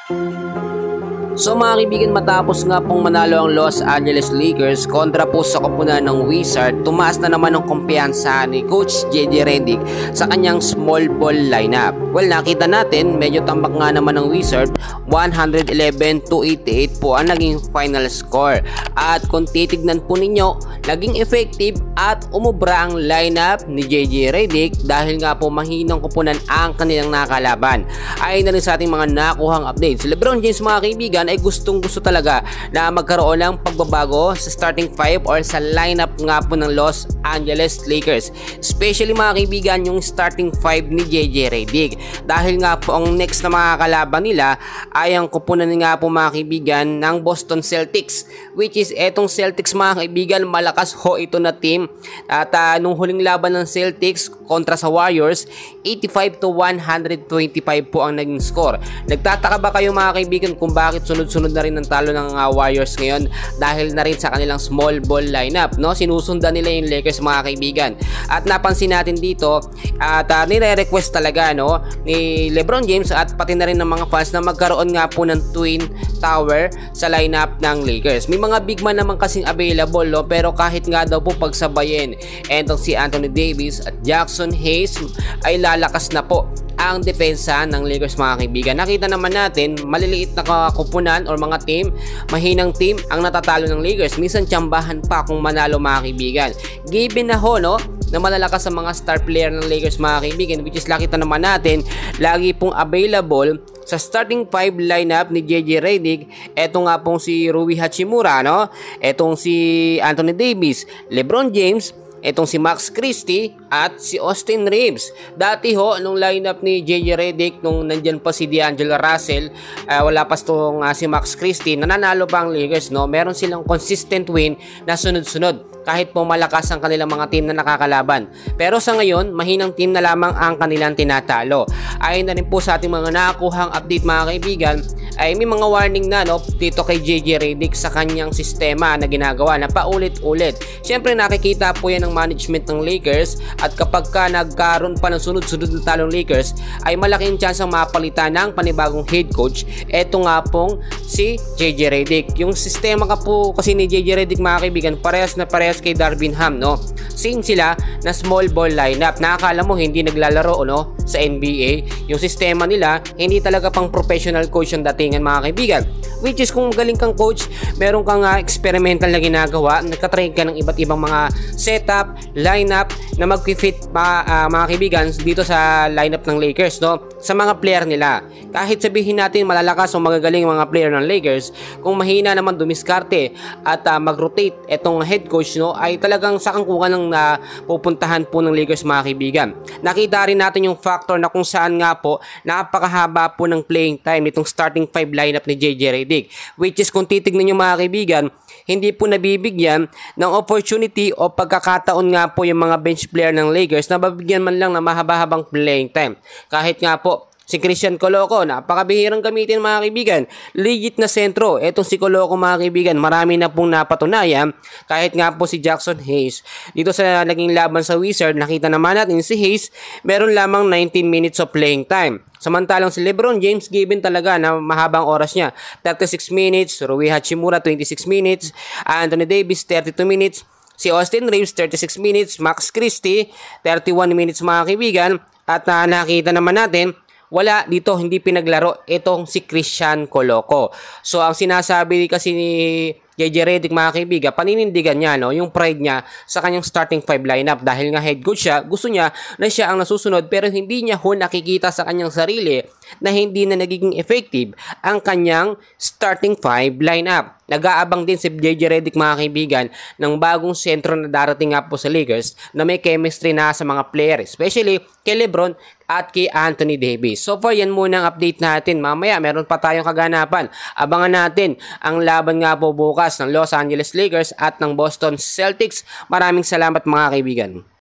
So mga kaibigan, matapos nga pong manalo ang Los Angeles Lakers kontra po sa koponan ng Wizard, tumaas na naman ang kumpiyansa ni Coach JJ Redick sa kanyang small ball lineup. Well, nakita natin, medyo tambak nga naman ng Wizard, 111-88 po ang naging final score. At kung titignan po ninyo, naging effective at umubra ang lineup ni JJ Redick dahil nga po mahinang koponan ang kanilang nakalaban. Ayon na rin sa ating mga nakuhang updates, si LeBron James mga kaibigan ay gustong-gusto talaga na magkaroon ng pagbabago sa starting 5 or sa lineup nga po ng Los Angeles Lakers. Especially mga kaibigan, yung starting 5 ni JJ Redick. Dahil nga po ang next na mga kalaban nila ay ang kupunan nga po mga kaibigan ng Boston Celtics, which is etong Celtics mga kaibigan, malakas ho ito na team. At nung huling laban ng Celtics kontra sa Warriors, 85-125 po ang naging score. Nagtataka ba kayo mga kaibigan kung bakit sunod-sunod na rin ang talo ng Warriors ngayon? Dahil na rin sa kanilang small ball lineup, no? Sinusundan nila yung Lakers mga kaibigan. At napansin natin dito at nire-request talaga, no, ni LeBron James at pati na rin ng mga fans na magkaroon nga po ng twin tower sa lineup ng Lakers. May mga big man naman kasing available, no? Pero kahit nga daw po pagsabayin etong si Anthony Davis at Jackson Hayes ay lalakas na po ang depensa ng Lakers mga kaibigan. Nakita naman natin, maliliit na kakupunan or mga team, mahinang team ang natatalo ng Lakers. Minsan tsambahan pa kung manalo mga kaibigan. Given na ho, no, na malalakas sa mga star player ng Lakers mga kaibigan, which is nakita naman natin, lagi pong available sa starting 5 lineup ni JJ Redick. Eto nga pong si Rui Hachimura, no? Etong si Anthony Davis, LeBron James, etong si Max Christie at si Austin Reeves. Dati ho, nung lineup ni JJ Redick, nung nandyan pa si D'Angelo Russell, wala pa itong si Max Christie, nananalo pa ang Lakers, no? Meron silang consistent win na sunod-sunod kahit po malakas ang kanilang mga team na nakakalaban. Pero sa ngayon, mahinang team na lamang ang kanilang tinatalo. Ayon na rin po sa ating mga nakuhang update mga kaibigan, ay may mga warning na, no, dito kay JJ Redick sa kanyang sistema na ginagawa na paulit-ulit. Siyempre nakikita po yan ng management ng Lakers, at kapag ka nagkaroon pa ng sunod-sunod na talong Lakers, ay malaking chance ang mapalitan ng panibagong head coach. Eto nga pong si JJ Redick. Yung sistema ka po kasi ni JJ Redick mga kaibigan, parehas na parehas kay Darvin Ham, no? Same sila na small ball lineup. Nakakala mo hindi naglalaro, no, sa NBA. Yung sistema nila, hindi talaga pang professional coach yung datingan mga kaibigan. Which is kung galing kang coach, meron kang experimental na ginagawa, nagka-train ka ng iba't ibang mga setup, lineup na mag-fit mga kaibigan dito sa lineup ng Lakers, no? Sa mga player nila. Kahit sabihin natin malalakas o magagaling mga player ng Lakers, kung mahina naman dumiskarte at mag-rotate etong head coach, no, ay talagang sa kangkungan ng pupuntahan po ng Lakers mga kaibigan. Nakita rin natin yung factor na kung saan nga po napakahaba po ng playing time nitong starting 5 lineup ni JJ Redick, which is kung titignan nyo mga kaibigan, hindi po nabibigyan ng opportunity o pagkakataon nga po yung mga bench player ng Lakers na mabigyan man lang ng mahaba-habang playing time. Kahit nga po si Christian Coloco, napakabihirang gamitin mga kaibigan. Legit na sentro. Etong si Coloco mga kaibigan, marami na pong napatunayan. Kahit nga po si Jackson Hayes. Dito sa naging laban sa Wizard, nakita naman natin si Hayes, meron lamang 19 minutes of playing time. Samantalang si LeBron James, given talaga na mahabang oras niya. 36 minutes, Rui Hachimura 26 minutes, Anthony Davis 32 minutes, si Austin Reeves 36 minutes, Max Christie 31 minutes mga kaibigan. At nakita naman natin, wala dito, hindi pinaglaro itong si Christian Coloco. So ang sinasabi kasi ni JJ Redick mga kaibigan, paninindigan niya, no, yung pride niya sa kanyang starting 5 lineup. Dahil nga head coach siya, gusto niya na siya ang nasusunod, pero hindi niya ho nakikita sa kanyang sarili na hindi na nagiging effective ang kanyang starting 5 lineup. Nag-aabang din si JJ Redick mga kaibigan ng bagong sentro na darating nga po sa Lakers na may chemistry na sa mga player, especially kay LeBron at kay Anthony Davis. So far, yan muna ang update natin. Mamaya, meron pa tayong kaganapan. Abangan natin ang laban nga po bukas ng Los Angeles Lakers at ng Boston Celtics. Maraming salamat mga kaibigan.